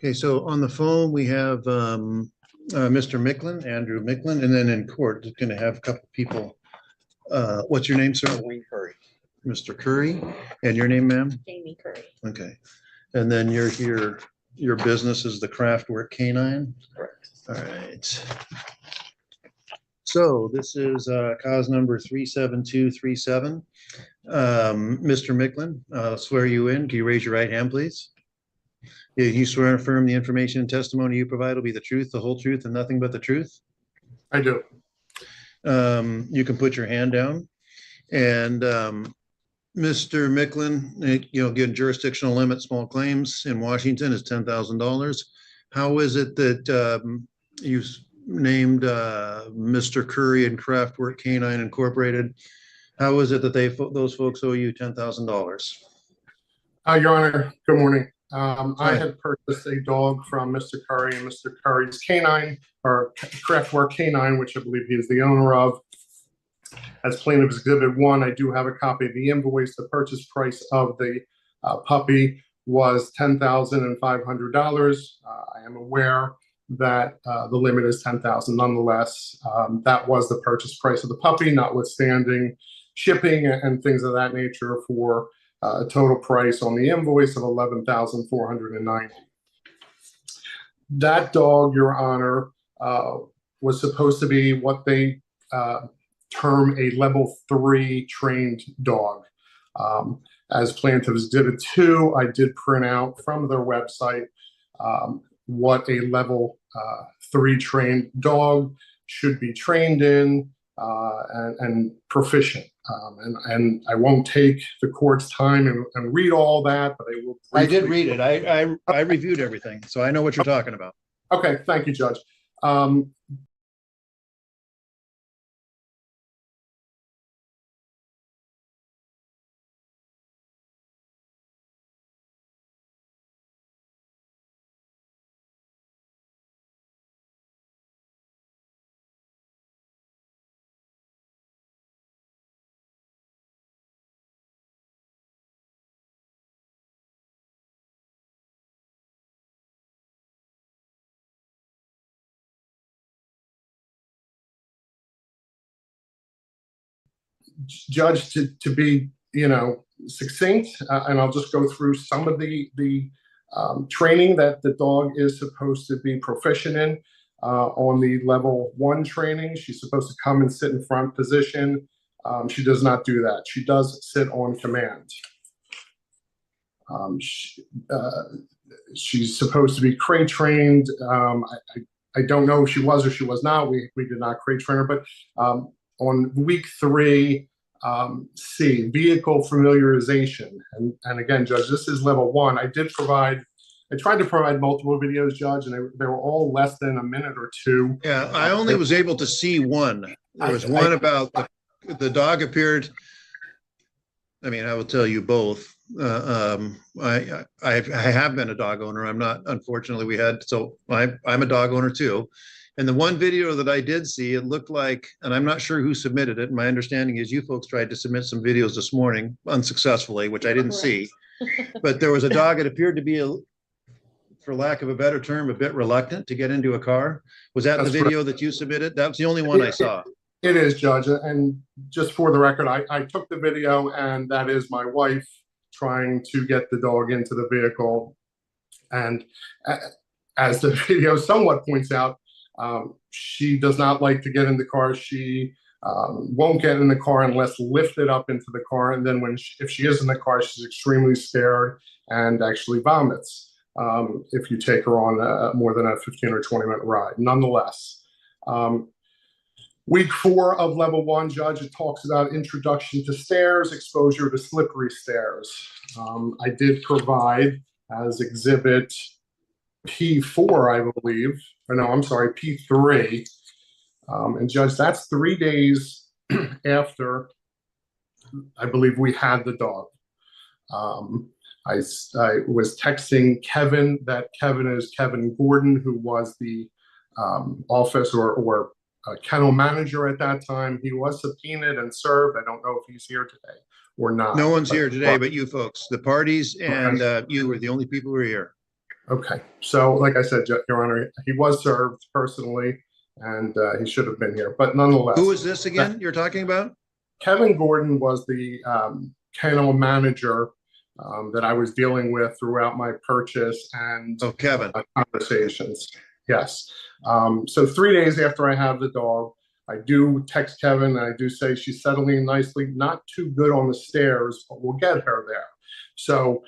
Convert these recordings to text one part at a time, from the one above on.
Okay, so on the phone, we have Mr. Micklin, Andrew Micklin, and then in court, it's going to have a couple people. What's your name, sir? Wayne Curry. Mr. Curry, and your name, ma'am? Jamie Curry. Okay, and then you're here, your business is the Craftwork Canine? Correct. All right. So this is cause number 37237. Mr. Micklin, swear you in. Can you raise your right hand, please? Do you swear and affirm the information and testimony you provide will be the truth, the whole truth, and nothing but the truth? I do. You can put your hand down. And Mr. Micklin, again, jurisdictional limit, small claims in Washington is $10,000. How is it that you named Mr. Curry and Craftwork Canine Incorporated? How is it that those folks owe you $10,000? Your Honor, good morning. I had purchased a dog from Mr. Curry and Mr. Curry's canine, or Craftwork Canine, which I believe he is the owner of. As plaintiff's exhibit 1, I do have a copy of the invoice. The purchase price of the puppy was $10,500. I am aware that the limit is $10,000. Nonetheless, that was the purchase price of the puppy, notwithstanding shipping and things of that nature, for a total price on the invoice of $11,490. That dog, Your Honor, was supposed to be what they term a level 3 trained dog. As plaintiff's exhibit 2, I did print out from their website what a level 3 trained dog should be trained in and proficient. And I won't take the court's time and read all that, but I will. I did read it. I reviewed everything, so I know what you're talking about. Okay, thank you, Judge. Judge, to be succinct, and I'll just go through some of the training that the dog is supposed to be proficient in. On the level 1 training, she's supposed to come and sit in front position. She does not do that. She does sit on command. She's supposed to be crate trained. I don't know if she was or she was not. We did not crate train her, but on week 3, C, vehicle familiarization. And again, Judge, this is level 1. I tried to provide multiple videos, Judge, and they were all less than a minute or 2. Yeah, I only was able to see one. There was one about the dog appeared. I mean, I will tell you both. I have been a dog owner. I'm not, unfortunately, I'm a dog owner too. And the one video that I did see, it looked like, and I'm not sure who submitted it. My understanding is you folks tried to submit some videos this morning unsuccessfully, which I didn't see. But there was a dog that appeared to be, for lack of a better term, a bit reluctant to get into a car. Was that the video that you submitted? That was the only one I saw. It is, Judge. And just for the record, I took the video, and that is my wife trying to get the dog into the vehicle. And as the video somewhat points out, she does not like to get in the car. She won't get in the car unless lifted up into the car. And then if she is in the car, she's extremely scared and actually vomits if you take her on more than a 15 or 20-minute ride. Nonetheless, week 4 of level 1, Judge, it talks about introduction to stairs, exposure to slippery stairs. I did provide as exhibit P4, I believe, or no, I'm sorry, P3. And Judge, that's 3 days after I believe we had the dog. I was texting Kevin, that Kevin is Kevin Gordon, who was the office or kennel manager at that time. He was subpoenaed and served. I don't know if he's here today or not. No one's here today but you folks. The parties and you were the only people who are here. Okay, so like I said, Your Honor, he was served personally, and he should have been here. But nonetheless, Who is this again you're talking about? Kevin Gordon was the kennel manager that I was dealing with throughout my purchase and Oh, Kevin. conversations. Yes. So 3 days after I have the dog, I do text Kevin and I do say she's settling nicely, not too good on the stairs, but we'll get her there. So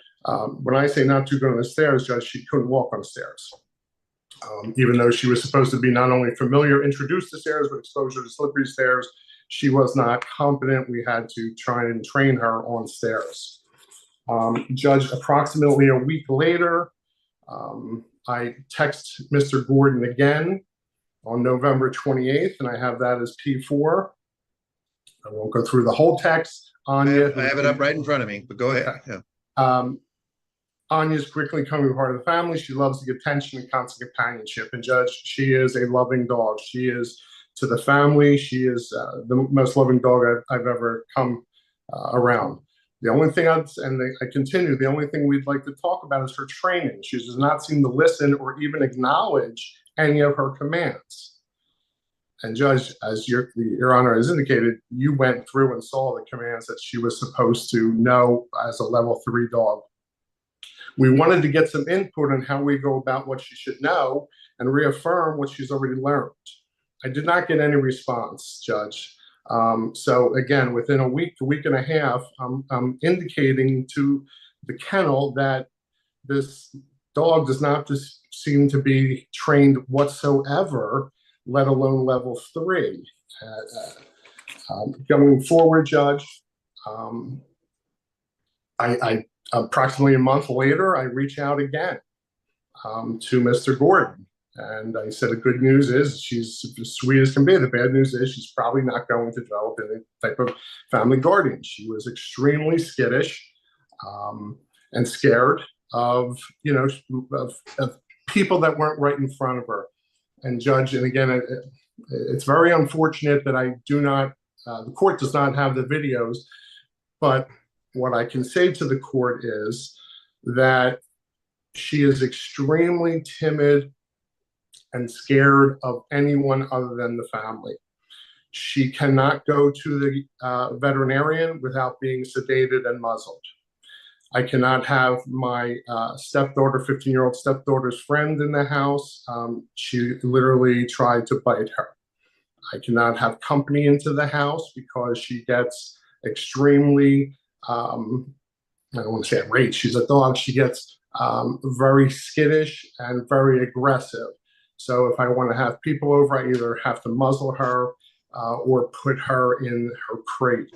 when I say not too good on the stairs, Judge, she couldn't walk on the stairs. Even though she was supposed to be not only familiar, introduced to stairs, but exposure to slippery stairs, she was not competent. We had to try and train her on stairs. Judge, approximately a week later, I text Mr. Gordon again on November 28th, and I have that as P4. I won't go through the whole text. Anya, I have it up right in front of me, but go ahead. Okay. Yeah. Anya's quickly becoming part of the family. She loves the attention and constant companionship. And Judge, she is a loving dog. She is to the family. She is the most loving dog I've ever come around. The only thing I continue, the only thing we'd like to talk about is her training. She does not seem to listen or even acknowledge any of her commands. And Judge, as Your Honor has indicated, you went through and saw the commands that she was supposed to know as a level 3 dog. We wanted to get some input on how we go about what she should know and reaffirm what she's already learned. I did not get any response, Judge. So again, within a week and a half, I'm indicating to the kennel that this dog does not just seem to be trained whatsoever, let alone level 3. Going forward, Judge, I approximately a month later, I reach out again to Mr. Gordon. And I said, the good news is she's as sweet as can be. The bad news is she's probably not going to develop any type of family guardian. She was extremely skittish and scared of, of people that weren't right in front of her. And Judge, and again, it's very unfortunate that I do not, the court does not have the videos, but what I can say to the court is that she is extremely timid and scared of anyone other than the family. She cannot go to the veterinarian without being sedated and muzzled. I cannot have my stepdaughter, 15-year-old stepdaughter's friend in the house. She literally tried to bite her. I cannot have company into the house because she gets extremely, I don't want to say enraged. She's a dog. She gets very skittish and very aggressive. So if I want to have people over, I either have to muzzle her or put her in her crate.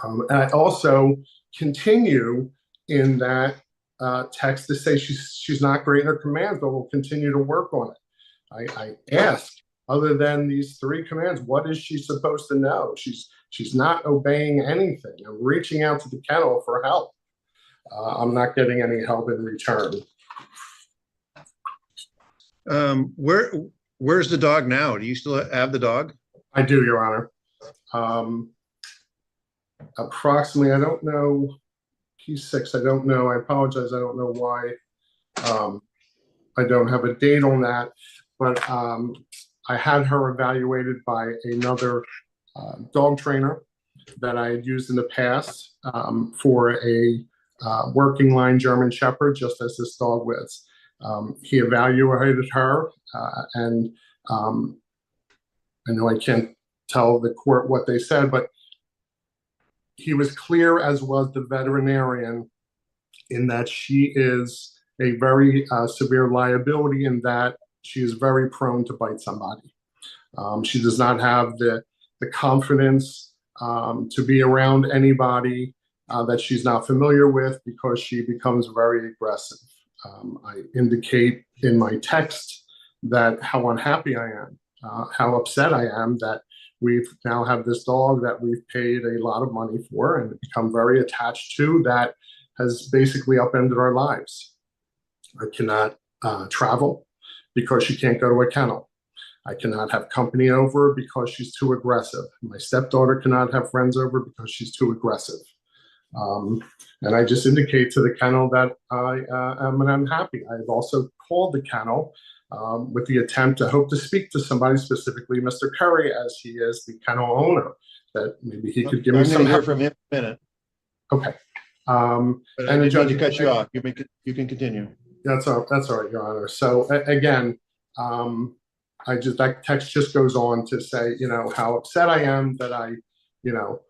And I also continue in that text to say she's not great in her commands, but we'll continue to work on it. I ask, other than these 3 commands, what is she supposed to know? She's not obeying anything. I'm reaching out to the kennel for help. I'm not getting any help in return. Where's the dog now? Do you still have the dog? I do, Your Honor. Approximately, I don't know. He's 6. I don't know. I apologize. I don't know why. I don't have a date on that, but I had her evaluated by another dog trainer that I had used in the past for a working line German Shepherd, just as this dog was. He evaluated her, and I know I can't tell the court what they said, but he was clear, as was the veterinarian, in that she is a very severe liability, in that she is very prone to bite somebody. She does not have the confidence to be around anybody that she's not familiar with, because she becomes very aggressive. I indicate in my text that how unhappy I am, how upset I am that we've now have this dog that we've paid a lot of money for and become very attached to, that has basically upended our lives. I cannot travel because she can't go to a kennel. I cannot have company over because she's too aggressive. My stepdaughter cannot have friends over because she's too aggressive. And I just indicate to the kennel that I am unhappy. I've also called the kennel with the attempt to hope to speak to somebody, specifically Mr. Curry, as he is the kennel owner, that maybe he could give me I'm some going to hear help. from him in a minute, Okay. but I And the didn't mean judge, to cut you off. You can continue. that's all right, Your Honor. So again, that text just goes on to say, how upset I am that I, you know,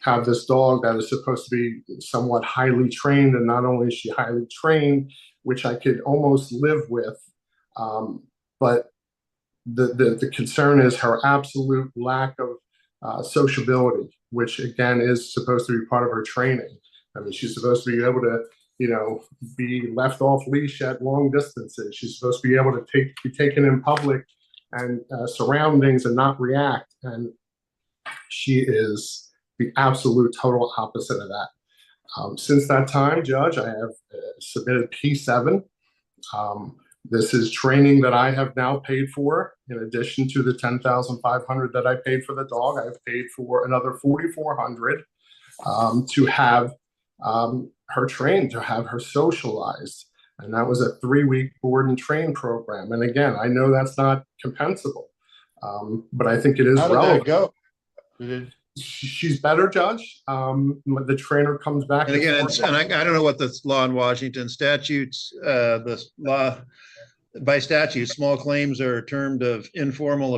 have this dog that is supposed to be somewhat highly trained, and not only is she highly trained, which I could almost live with, but the concern is her absolute lack of sociability, which again is supposed to be part of her training. I mean, she's supposed to be able to, be left off leash at long distances. She's supposed to be able to be taken in public and surroundings and not react. And she is the absolute total opposite of that. Since that time, Judge, I have submitted P7. This is training that I have now paid for. In addition to the $10,500 that I paid for the dog, I've paid for another $4,400 to have her trained, to have her socialized. And that was a 3-week board and train program. And again, I know that's not compensable, but I think it is relevant. How did that go? She's better, Judge. The trainer comes back. And again, I don't know what the law in Washington statutes, the law by statute, small claims are termed of informal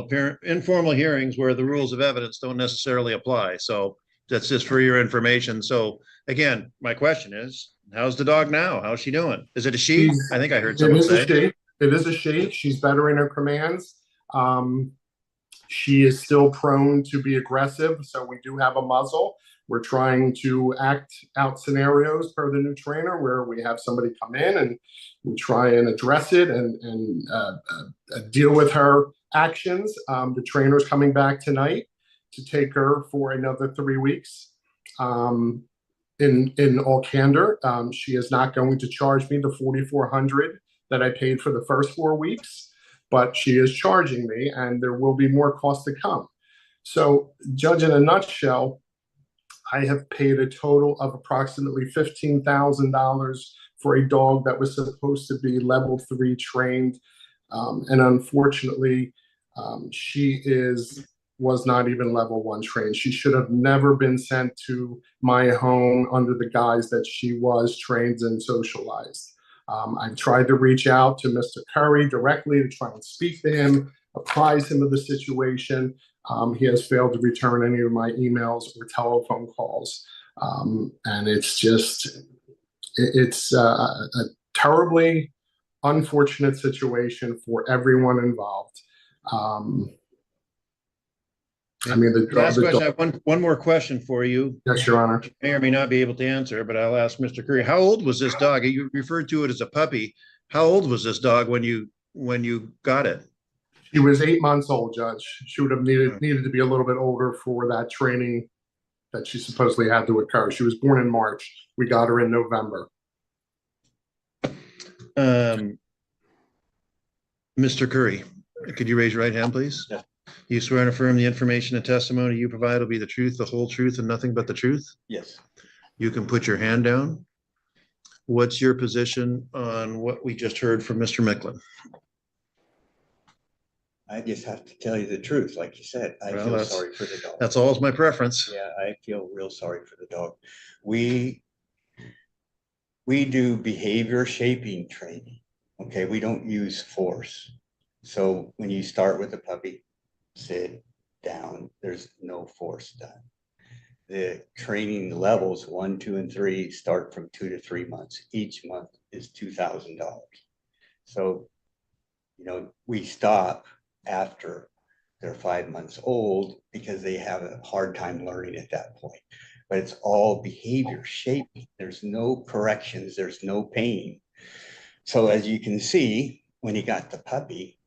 hearings where the rules of evidence don't necessarily apply. So that's just for your information. So again, my question is, how's the dog now? How's she doing? Is it a she? I think I heard someone say. It is a she. She's better in her commands. She is still prone to be aggressive, so we do have a muzzle. We're trying to act out scenarios per the new trainer where we have somebody come in and we try and address it and deal with her actions. The trainer's coming back tonight to take her for another 3 weeks. In all candor, she is not going to charge me the $4,400 that I paid for the first 4 weeks, but she is charging me, and there will be more costs to come. So, Judge, in a nutshell, I have paid a total of approximately $15,000 for a dog that was supposed to be level 3 trained. And unfortunately, she was not even level 1 trained. She should have never been sent to my home under the guise that she was trained and socialized. I've tried to reach out to Mr. Curry directly to try and speak to him, apprise him of the situation. He has failed to return any of my emails or telephone calls. And it's a terribly unfortunate situation for everyone involved. I mean, last question. I have one more question for you. Yes, Your Honor. You may or may not be able to answer, but I'll ask Mr. Curry. How old was this dog? You referred to it as a puppy. How old was this dog when you got it? She was 8 months old, Judge. She would have needed to be a little bit older for that training that she supposedly had to occur. She was born in March. We got her in November. Mr. Curry, could you raise your right hand, please? Yeah. You swear and affirm the information and testimony you provide will be the truth, the whole truth, and nothing but the truth? Yes. You can put your hand down. What's your position on what we just heard from Mr. Micklin? I just have to tell you the truth. Like you said, I feel sorry for the dog. That's always my preference. Yeah, I feel real sorry for the dog. We do behavior shaping training. Okay, we don't use force. So when you start with a puppy, sit down, there's no force done. The training levels 1, 2, and 3 start from 2 to 3 months. Each month is $2,000. So, we stop after they're 5 months old because they have a hard time learning at that point. But it's all behavior shaping. There's no corrections. There's no pain. So as you can see, when he got the puppy,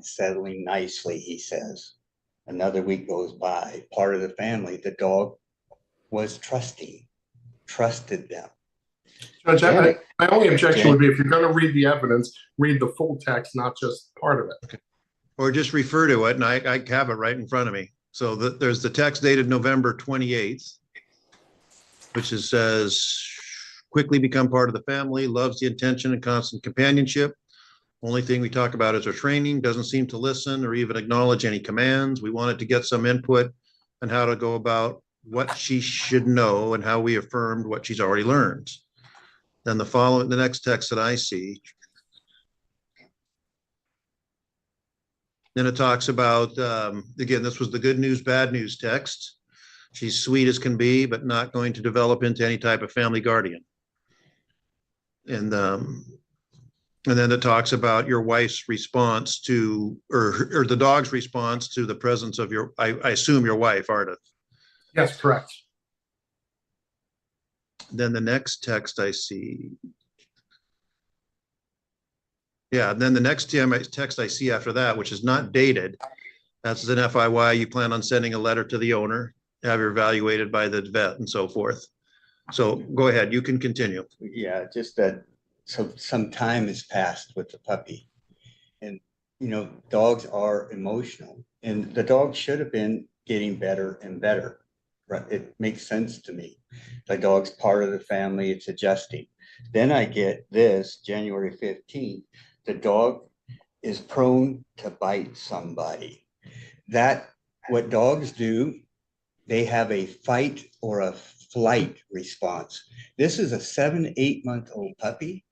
settling nicely, he says. Another week goes by. Part of the family, the dog was trusted them. Judge, my only objection would be if you're going to read the evidence, read the full text, not just part of it. Okay. Or just refer to it, and I have it right in front of me. So there's the text dated November 28th. which is, says, quickly become part of the family, loves the attention and constant companionship. Only thing we talk about is her training, doesn't seem to listen or even acknowledge any commands. We wanted to get some input on how to go about what she should know and how we affirmed what she's already learned. Then the next text that I see, then it talks about, again, this was the good news, bad news text. She's sweet as can be, but not going to develop into any type of family guardian. And then it talks about your wife's response to, or the dog's response to the presence of your, I assume your wife, Ardith. Yes, correct. Then the next text I see. Yeah, and then the next text I see after that, which is not dated, that's an FYI, you plan on sending a letter to the owner, have her evaluated by the vet and so forth. So go ahead, you can continue. Yeah, just that, so some time has passed with the puppy. And, you know, dogs are emotional, and the dog should have been getting better and better. Right? It makes sense to me. The dog's part of the family, it's adjusting. Then I get this, January 15th, the dog is prone to bite somebody. That, what dogs do, they have a fight or a flight response. This is a 7-8-month-old puppy.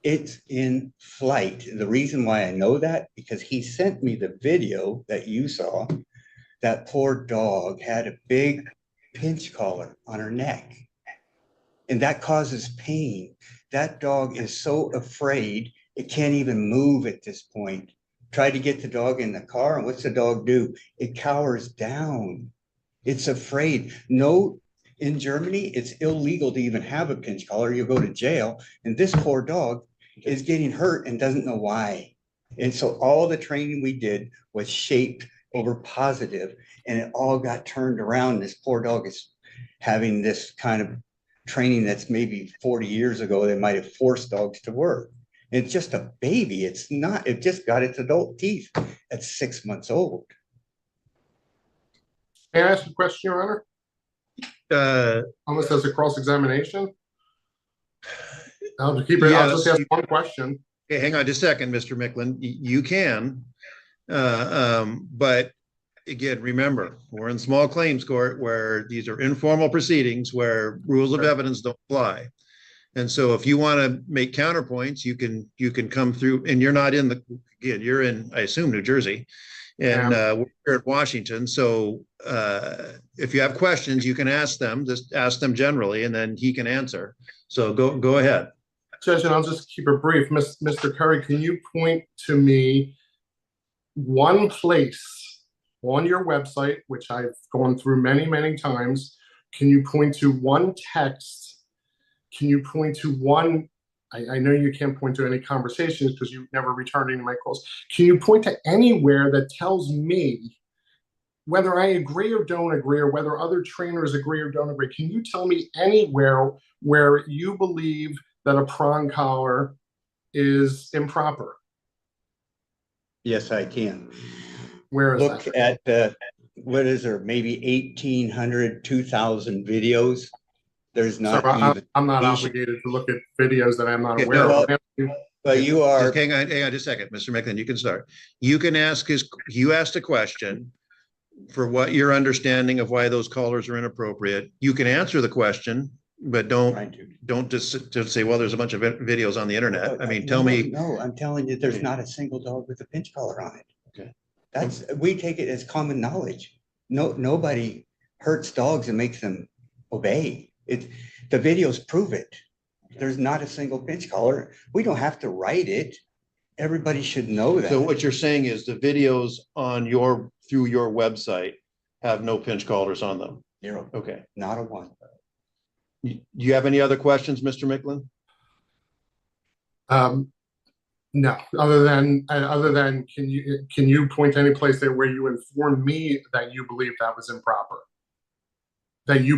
It's in flight. The reason why I know that, because he sent me the video that you saw. That poor dog had a big pinch collar on her neck, and that causes pain. That dog is so afraid it can't even move at this point. Try to get the dog in the car, and what's the dog do? It cowers down. It's afraid. No, in Germany, it's illegal to even have a pinch collar. You'll go to jail. And this poor dog is getting hurt and doesn't know why. And so all the training we did was shaped over positive, and it all got turned around. This poor dog is having this kind of training that's maybe 40 years ago, they might have forced dogs to work. It's just a baby. It's not, it just got its adult teeth at 6 months old. May I ask a question, Your Honor? Almost as a cross-examination? I'll just keep it, Yeah, I'll just ask one question. Okay, hang on just a second, Mr. Micklin. You can, but again, remember, we're in small claims court where these are informal proceedings where rules of evidence don't apply. And so if you want to make counterpoints, you can come through, and you're not in the, again, you're in, I assume, New Jersey, and we're here at Washington. So if you have questions, you can ask them, just ask them generally, and then he can answer. So go ahead. Judge, and I'll just keep it brief. Mr. Curry, can you point to me one place on your website, which I've gone through many, many times, can you point to one text? Can you point to one, I know you can't point to any conversations because you never returned any of my calls. Can you point to anywhere that tells me whether I agree or don't agree, or whether other trainers agree or don't agree? Can you tell me anywhere where you believe that a prong collar is improper? Yes, I can. Where is Look that? at what is there, maybe 1,800, 2,000 videos. There's not So even. I'm not obligated to look at videos that I'm not Okay, aware no, of. But you are. Just hang on just a second, Mr. Micklin, you can start. You can ask you asked a question for what your understanding of why those callers are inappropriate. You can answer the question, but don't just say, well, there's a bunch of videos on the internet. I mean, tell me. No, I'm telling you, there's not a single dog with a pinch collar on it. Okay. We take it as common knowledge. Nobody hurts dogs and makes them obey. The videos prove it. There's not a single pinch collar. We don't have to write it. Everybody should know that. So what you're saying is the videos on through your website have no pinch collars on them? Zero. Okay. Not a one. Do you have any other questions, Mr. Micklin? No, other than can you point to any place there where you informed me that you believe that was improper? That you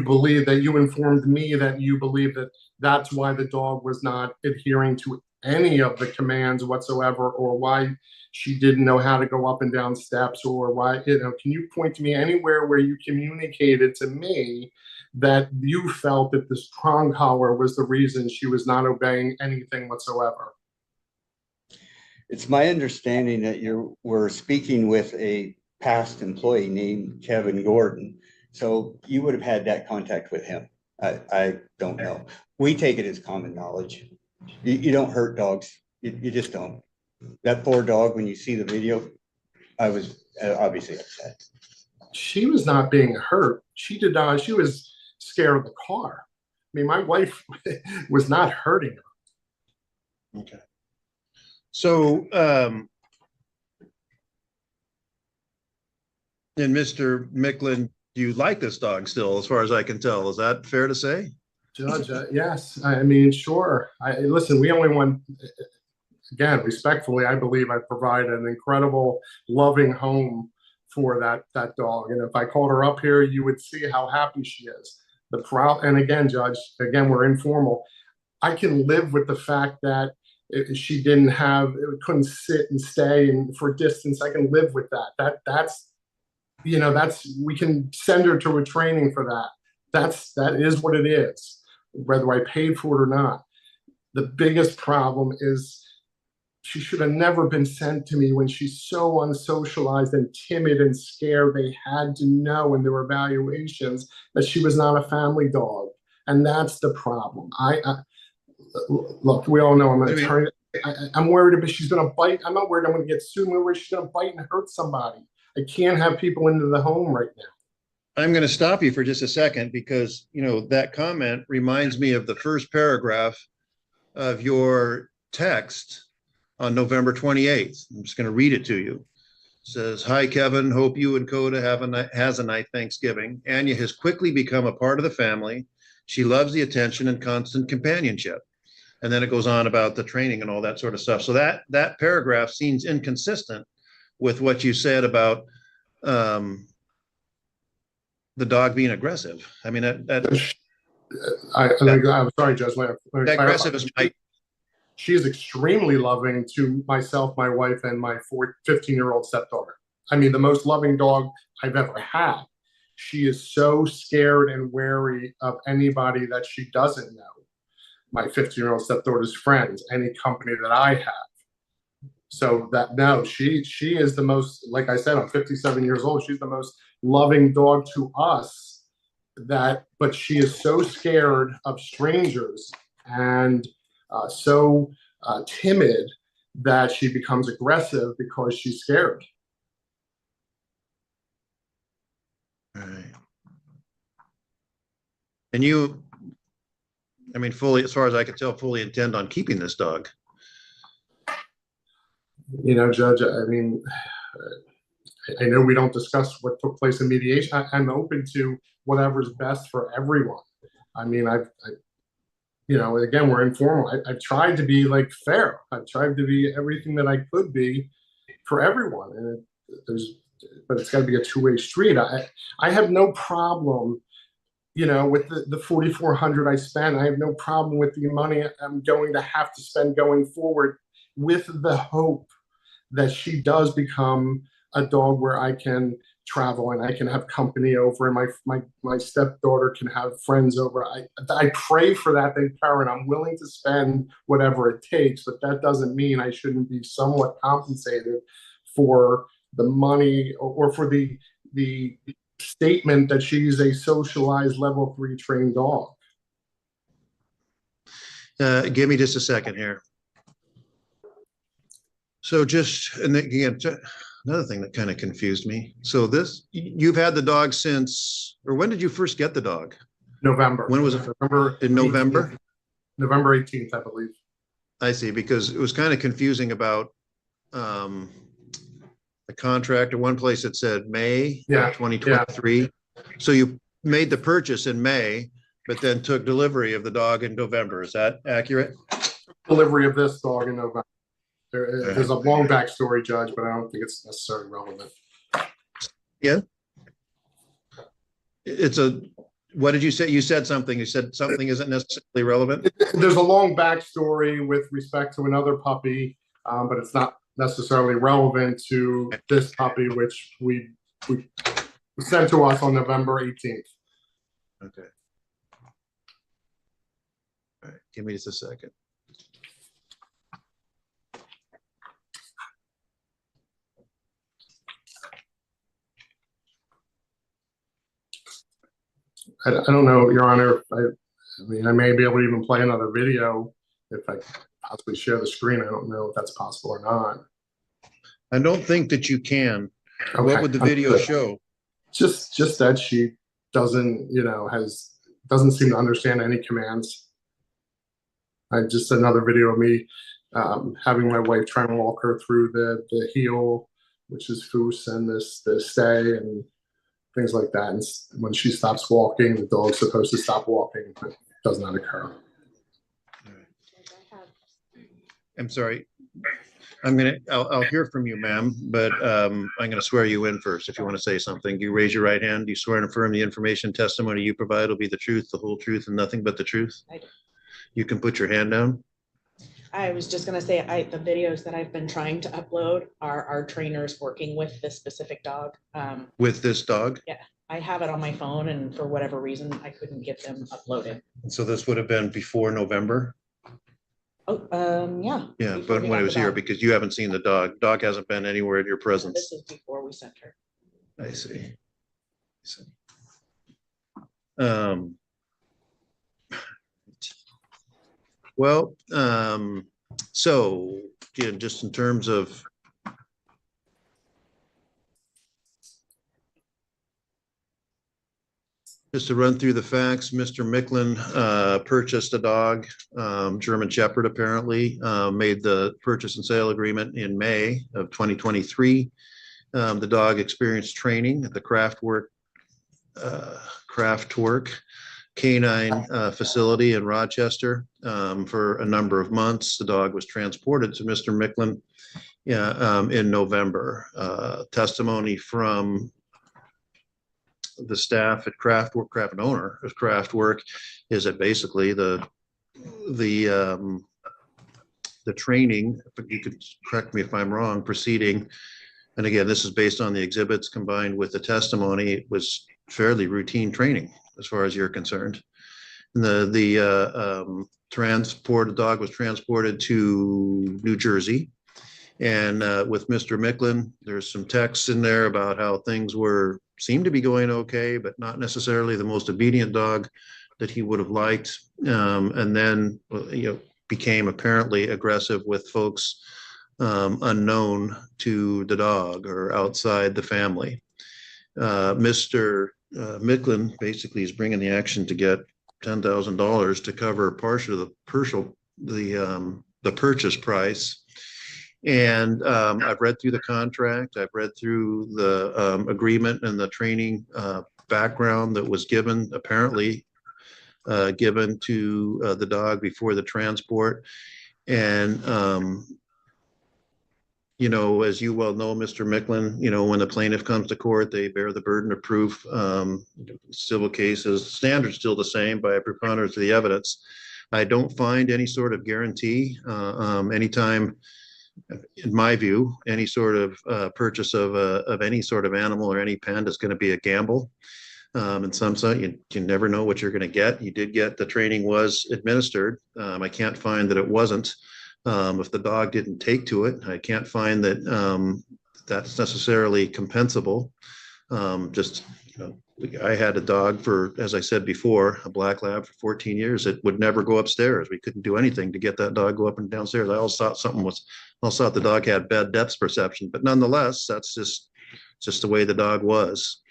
informed me that you believe that that's why the dog was not adhering to any of the commands whatsoever, or why she didn't know how to go up and down steps, or why, can you point to me anywhere where you communicated to me that you felt that this prong collar was the reason she was not obeying anything whatsoever. It's my understanding that you were speaking with a past employee named Kevin Gordon. So you would have had that contact with him. I don't know. We take it as common knowledge. You don't hurt dogs. You just don't. That poor dog, when you see the video, I was obviously upset. She was not being hurt. She did not. She was scared of the car. I mean, my wife was not hurting her. Okay. So, and Mr. Micklin, you like this dog still, as far as I can tell. Is that fair to say? Judge, yes. I mean, sure. Listen, we only want, again, respectfully, I believe I provide an incredible, loving home for that dog. And if I called her up here, you would see how happy she is. And again, Judge, again, we're informal. I can live with the fact that she couldn't sit and stay and for distance. I can live with that. That's we can send her to a training for that. That is what it is, whether I paid for it or not. The biggest problem is she should have never been sent to me when she's so unsocialized and timid and scared. They had to know in their evaluations that she was not a family dog. And that's the problem. Look, we all know I'm an attorney. I'm worried about she's going to bite. I'm not worried I'm going to get sued. I'm worried she's going to bite and hurt somebody. I can't have people into the home right now. I'm going to stop you for just a second because, that comment reminds me of the first paragraph of your text on November 28th. I'm just going to read it to you. It says, "Hi, Kevin. Hope you and Coda has a nice Thanksgiving. Anya has quickly become a part of the family. She loves the attention and constant companionship." And then it goes on about the training and all that sort of stuff. So that paragraph seems inconsistent with what you said about the dog being aggressive. I mean, I'm sorry, Judge. Aggressive is my. She is extremely loving to myself, my wife, and my 15-year-old stepdaughter. I mean, the most loving dog I've ever had. She is so scared and wary of anybody that she doesn't know. My 15-year-old stepdaughter's friends, any company that I have. So she is the most, like I said, I'm 57 years old. She's the most loving dog to us but she is so scared of strangers and so timid that she becomes aggressive because she's scared. Right. And you, fully, as far as I could tell, fully intend on keeping this dog. Judge, I know we don't discuss what took place in mediation. I'm open to whatever's best for everyone. Again, we're informal. I've tried to be fair. I've tried to be everything that I could be for everyone. And but it's got to be a two-way street. I have no problem, with the $4,400 I spent. I have no problem with the money I'm going to have to spend going forward, with the hope that she does become a dog where I can travel and I can have company over, and my stepdaughter can have friends over. I pray for that thing, Karen. I'm willing to spend whatever it takes, but that doesn't mean I shouldn't be somewhat compensated for the money or for the statement that she's a socialized level 3 trained dog. Give me just a second here. So and again, another thing that kind of confused me. So you've had the dog since, or when did you first get the dog? November. When was it? November. In November? 18th. November 18th, I believe. I see, because it was kind of confusing about the contract. At one place it said May 2023. Yeah. So you made the purchase in May, but then took delivery of the dog in November. Is that accurate? Delivery of this dog in November. There's a long backstory, Judge, but I don't think it's necessarily relevant. Yeah. What did you say? You said something. You said something isn't necessarily relevant. There's a long backstory with respect to another puppy, but it's not necessarily relevant to this puppy, which we sent to us on November 18th. Okay. All right, give me just a second. I don't know, Your Honor, I mean, I may be able to even play another video if I possibly share the screen. I don't know if that's possible or not. I don't think that you can. What Okay, would the video understood. show? Just that she doesn't, doesn't seem to understand any commands. Just another video of me having my wife try and walk her through the heel, which is foos, and the stay and things like that. And when she stops walking, the dog's supposed to stop walking, but it does not occur. I'm sorry. I'll hear from you, ma'am, but I'm gonna swear you in first. If you want to say something, you raise your right hand. Do you swear and affirm the information testimony you provide will be the truth, the whole truth, and nothing but the truth? I do. You can put your hand down. I was just gonna say, the videos that I've been trying to upload are our trainers working with this specific dog. With this dog? I have it on my phone and for whatever reason, I couldn't get them uploaded. So this would have been before November? Oh, yeah. Yeah, before but we when got it the was here, dog. because you haven't seen the dog. Dog hasn't been anywhere in your This presence. is before we sent her. I see. Well, so, again, just in terms of just to run through the facts, Mr. Micklin purchased a dog, German Shepherd apparently, made the purchase and sale agreement in May of 2023. The dog experienced training at the Craftwork Canine facility in Rochester for a number of months. The dog was transported to Mr. Micklin in November. Testimony from the staff at Craftwork, Craft owner of Craftwork, is that basically the training, if you could correct me if I'm wrong, proceeding, and again, this is based on the exhibits combined with the testimony, it was fairly routine training as far as you're concerned. And the dog was transported to New Jersey. And with Mr. Micklin, there's some texts in there about how things seemed to be going okay, but not necessarily the most obedient dog that he would have liked. And then, became apparently aggressive with folks unknown to the dog or outside the family. Mr. Micklin basically is bringing the action to get $10,000 to cover partial of the purchase price. And I've read through the contract, I've read through the agreement and the training background that was apparently given to the dog before the transport. And, as you well know, Mr. Micklin, when the plaintiff comes to court, they bear the burden of proof. Civil cases, standard's still the same by a preponderance of the evidence. I don't find any sort of guarantee anytime, in my view, any sort of purchase of any sort of animal or any pen is going to be a gamble. And some you never know what you're going to get. You did get the training was administered. I can't find that it wasn't. If the dog didn't take to it, I can't find that that's necessarily compensable. I had a dog for, as I said before, a black lab for 14 years. It would never go upstairs. We couldn't do anything to get that dog go up and downstairs. I always thought the dog had bad depth perception, but nonetheless, that's just the way the dog was,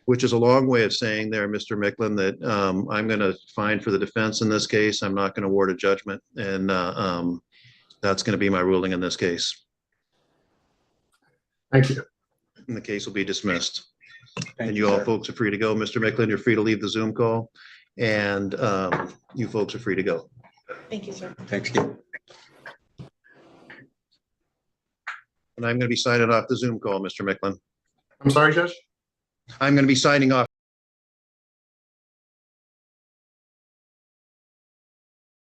which is a long way of saying there, Mr. Micklin, that I'm going to find for the defense in this case. I'm not going to award a judgment, and that's going to be my ruling in this case. Thank you. And the case will be dismissed. Thank And you all sir. folks are free to go. Mr. Micklin, you're free to leave the Zoom call, and you folks are free to go. Thank you, sir. Thanks, Steve. And I'm going to be signing off the Zoom call, Mr. Micklin. I'm sorry, Judge? I'm going to be signing off